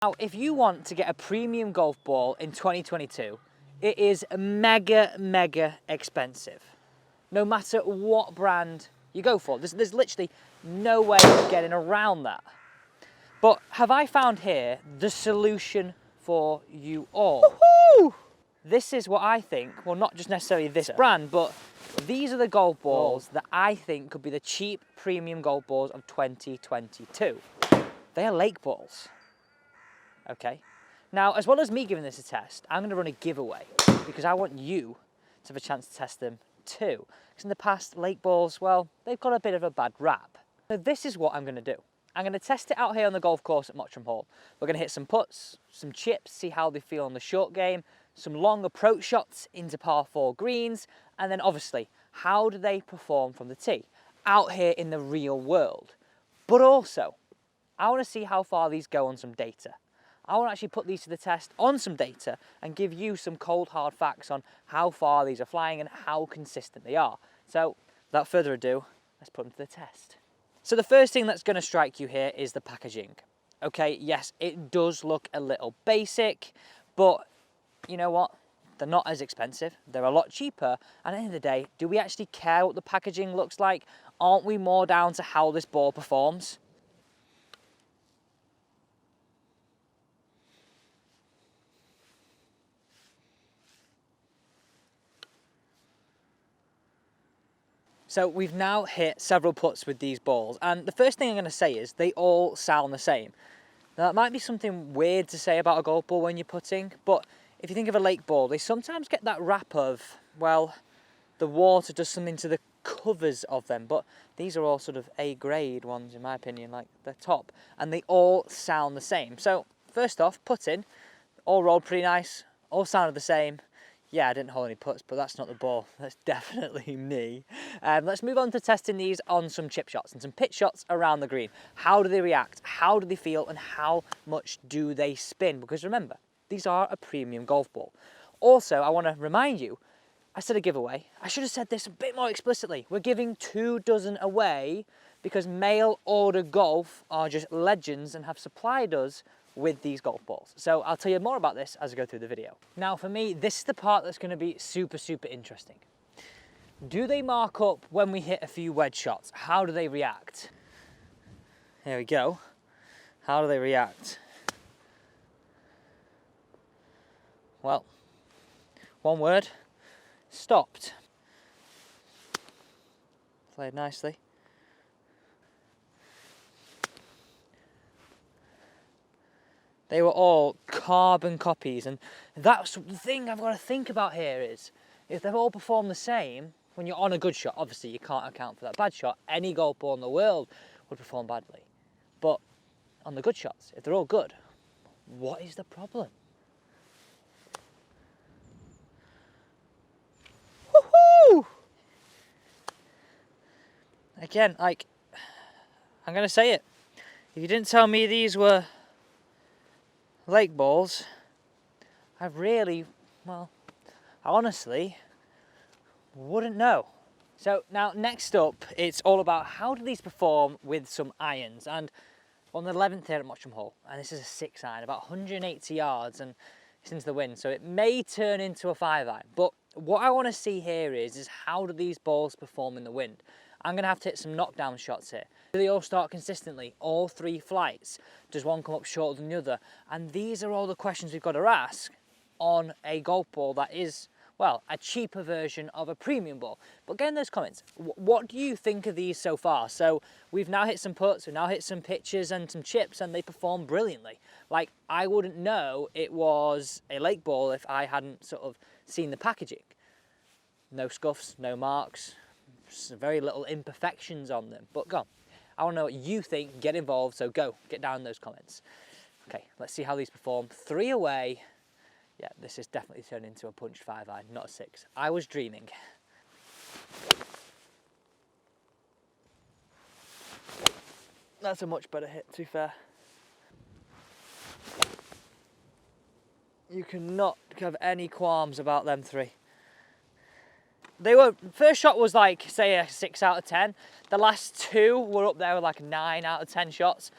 Now, if you want to get a premium golf ball in 2022, it is mega expensive. No matter what brand you go for, there's literally no way of getting around that. But have I found here the solution for you all? This is what I think, well, not just necessarily this brand, but these are the golf balls that I think could be the cheap premium golf balls of 2022. They are lake balls, okay? Now, as well as me giving this a test, I'm gonna run a giveaway because I want you to have a chance to test them too. Because in the past, lake balls, well, they've got a bit of a bad rap. So this is what I'm gonna do. I'm going to test it out here on the golf course at Mottram Hall. We're going to hit some putts, some chips, see how they feel on the short game, some long approach shots into par 4 greens, and then obviously, how do they perform from the tee out here in the real world? But also, I want to see how far these go on some data. I want to actually put these to the test on some data and give you some cold hard facts on how far these are flying and how consistent they are. So, without further ado, let's put them to the test. So the first thing that's going to strike you here is the packaging. Okay, yes, it does look a little basic, but you know what? They're not as expensive. They're a lot cheaper. And at the end of the day, do we actually care what the packaging looks like? Aren't we more down to how this ball performs? So we've now hit several putts with these balls, and the first thing I'm going to say is they all sound the same. Now that might be something weird to say about a golf ball when you're putting, but if you think of a lake ball, they sometimes get that rap of, well, the water does something to the covers of them, but these are all sort of A-grade ones in my opinion, like the top, and they all sound the same. So first off, putting, all rolled pretty nice, all sounded the same. Yeah, I didn't hold any putts, but that's not the ball. That's definitely me. Let's move on to testing these on some chip shots and some pitch shots around the green. How do they react? How do they feel? And how much do they spin? Because remember, these are a premium golf ball. Also, I want to remind you, I said a giveaway. I should have said this a bit more explicitly. We're giving 2 dozen away because Mail Order Golf are just legends and have supplied us with these golf balls. So I'll tell you more about this as I go through the video. Now for me, this is the part that's going to be super interesting. Do they mark up when we hit a few wedge shots? How do they react? Here we go. How do they react? Well, one word, stopped. Played nicely. They were all carbon copies, and that's the thing I've got to think about here is, if they've all performed the same, when you're on a good shot, obviously you can't account for that bad shot, any golf ball in the world would perform badly. But on the good shots, if they're all good, what is the problem? Woohoo! Again, like, I'm going to say it. If you didn't tell me these were lake balls, I really, well, I honestly wouldn't know. So now next up, it's all about how do these perform with some irons. And on the 11th here at Mottram Hall, and this is a 6 iron, about 180 yards, and it's into the wind, so it may turn into a 5 iron. But what I want to see here is how do these balls perform in the wind? I'm going to have to hit some knockdown shots here. Do they all start consistently? All 3 flights? Does one come up shorter than the other? And these are all the questions we've got to ask on a golf ball that is, well, a cheaper version of a premium ball. But get in those comments. What do you think of these so far? So we've now hit some putts, we've now hit some pitches and some chips, and they perform brilliantly. Like, I wouldn't know it was a lake ball if I hadn't sort of seen the packaging. No scuffs, no marks, very little imperfections on them. But go on, I want to know what you think. Get involved, so go, get down in those comments. Okay, let's see how these perform. 3 away. Yeah, this is definitely turned into a punched 5 iron, not a 6. I was dreaming. That's a much better hit, to be fair. You cannot have any qualms about them 3. They were, first shot was like, say, a 6 out of 10. The last 2 were up there with like 9 out of 10 shots.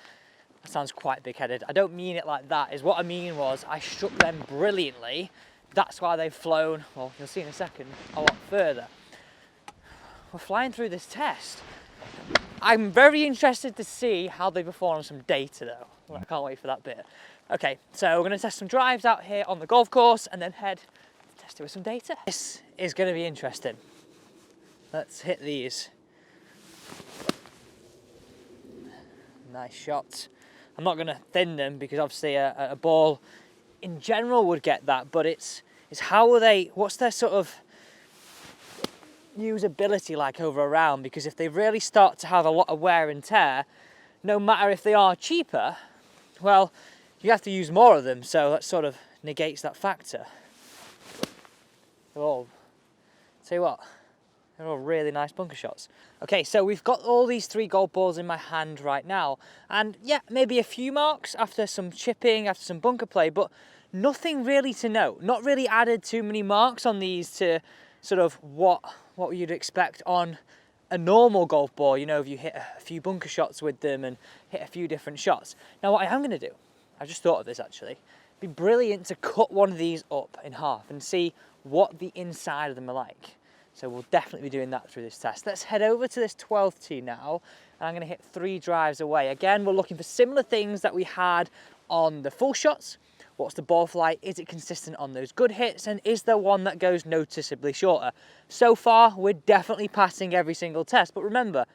That sounds quite big-headed. I don't mean it like that. Is what I mean was I struck them brilliantly. That's why they've flown, well, you'll see in a second, a lot further. We're flying through this test. I'm very interested to see how they perform on some data though. I can't wait for that bit. Okay, so we're gonna test some drives out here on the golf course and then head to test it with some data. This is gonna be interesting. Let's hit these. Nice shots. I'm not gonna thin them because obviously a ball in general would get that, but it's how are they, what's their sort of usability like over a round, because if they really start to have a lot of wear and tear, no matter if they are cheaper, well, you have to use more of them, so that sort of negates that factor. Oh, tell you what, they're all really nice bunker shots. Okay, so we've got all these 3 golf balls in my hand right now, and yeah, maybe a few marks after some chipping, after some bunker play, but nothing really to note. Not really added too many marks on these to sort of what you'd expect on a normal golf ball, you know, if you hit a few bunker shots with them and hit a few different shots. Now what I am going to do, I just thought of this actually, it'd be brilliant to cut one of these up in half and see what the inside of them are like. So we'll definitely be doing that through this test. Let's head over to this 12th tee now, and I'm going to hit 3 drives away. Again, we're looking for similar things that we had on the full shots. What's the ball flight? Is it consistent on those good hits? And is there one that goes noticeably shorter? So far, we're definitely passing every single test. But remember,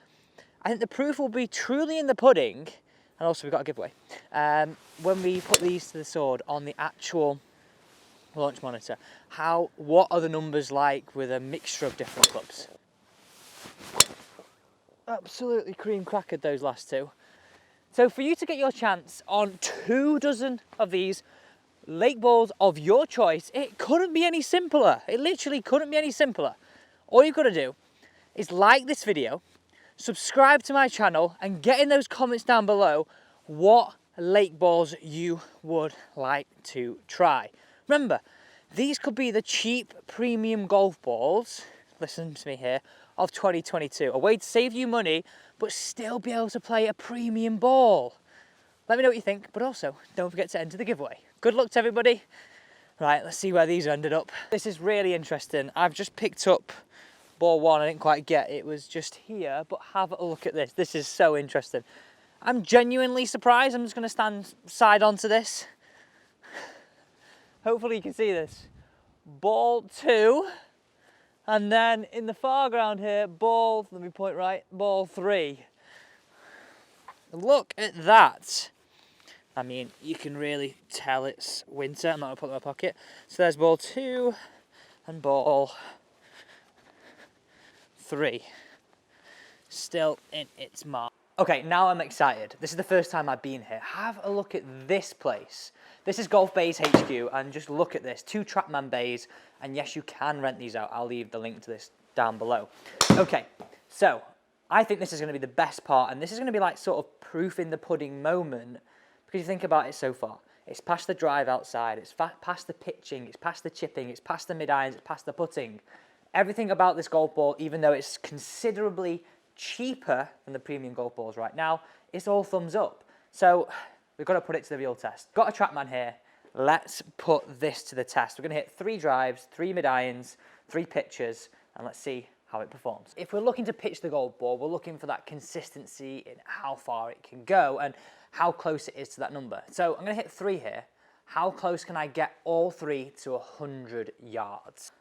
I think the proof will be truly in the pudding. And also, we've got a giveaway. When we put these to the sword on the actual launch monitor, what are the numbers like with a mixture of different clubs? Absolutely cream crackered those last 2. So for you to get your chance on 2 dozen of these lake balls of your choice, it couldn't be any simpler. It literally couldn't be any simpler. All you've got to do is like this video, subscribe to my channel, and get in those comments down below what lake balls you would like to try. Remember, these could be the cheap premium golf balls, listen to me here, of 2022. A way to save you money, but still be able to play a premium ball. Let me know what you think, but also don't forget to enter the giveaway. Good luck to everybody. Right, let's see where these ended up. This is really interesting. I've just picked up ball 1. I didn't quite get it. It was just here, but have a look at this. This is so interesting. I'm genuinely surprised. I'm just going to stand side onto this. Hopefully you can see this. Ball 2, and then in the foreground here, ball, let me point right, ball 3. Look at that. I mean, you can really tell it's winter. I'm not going to put it in my pocket. So there's ball 2 and ball 3. Still in its mark. Okay, now I'm excited. This is the first time I've been here. Have a look at this place. This is Golf Bays HQ, and just look at this. 2 Trackman bays, and yes, you can rent these out. I'll leave the link to this down below. Okay, so I think this is going to be the best part, and this is going to be like sort of proof in the pudding moment, because you think about it so far. It's past the drive outside, it's past the pitching, it's past the chipping, it's past the mid-irons, it's past the putting. Everything about this golf ball, even though it's considerably cheaper than the premium golf balls right now, it's all thumbs up. So we've got to put it to the real test. Got a Trackman here. Let's put this to the test. We're going to hit 3 drives, 3 mid-irons, 3 pitches, and let's see how it performs. If we're looking to pitch the golf ball, we're looking for that consistency in how far it can go and how close it is to that number. So I'm going to hit 3 here. How close can I get all 3 to 100 yards?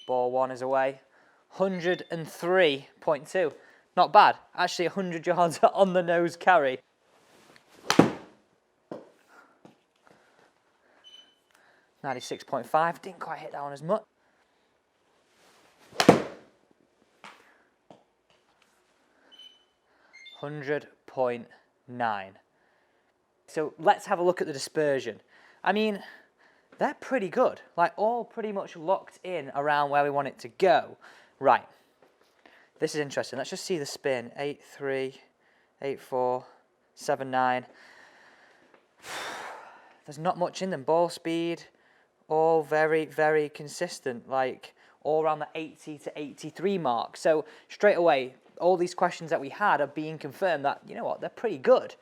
Ball 1 is away. 103.2. Not bad. Actually 100 yards on the nose carry. .96, didn't quite hit that one as much. 100.9. So let's have a look at the dispersion. I mean, they're pretty good. Like all pretty much locked in around where we want it to go. Right. This is interesting. Let's just see the spin. 8.3, 8.4, 7.9. There's not much in them. Ball speed, all very, very consistent. Like all around the 80 to 83 mark. So straight away, all these questions that we had are being confirmed that, you know what, they're pretty good.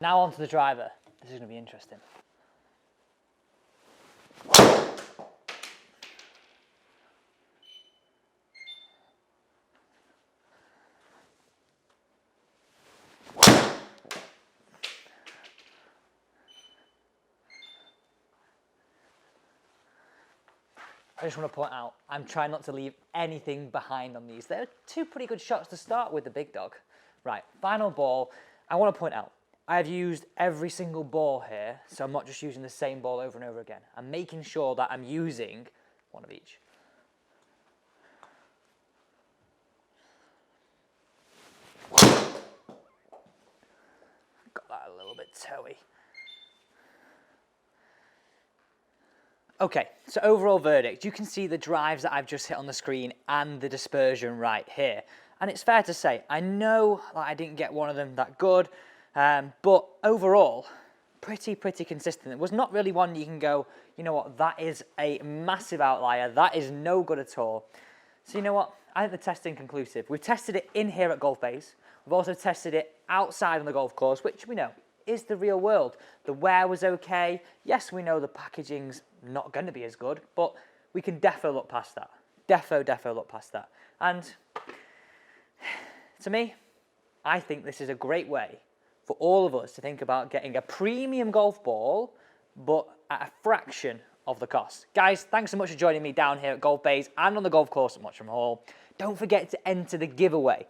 Now onto the driver. This is going to be interesting. I just want to point out, I'm trying not to leave anything behind on these. They're two pretty good shots to start with the big dog. Right, final ball. I want to point out, I've used every single ball here, so I'm not just using the same ball over and over again. I'm making sure that I'm using one of each. Got that a little bit toey. Okay, so overall verdict, you can see the drives that I've just hit on the screen and the dispersion right here. And it's fair to say, I know that I didn't get one of them that good, but overall, pretty consistent. It was not really one you can go, you know what, that is a massive outlier, that is no good at all. So you know what, I think the testing conclusive. We've tested it in here at Golf Base. We've also tested it outside on the golf course, which we know is the real world. The wear was okay. Yes, we know the packaging's not going to be as good, but we can defo look past that. Defo look past that. And to me, I think this is a great way for all of us to think about getting a premium golf ball, but at a fraction of the cost. Guys, thanks so much for joining me down here at Golf Bays and on the golf course at Mottram Hall. Don't forget to enter the giveaway.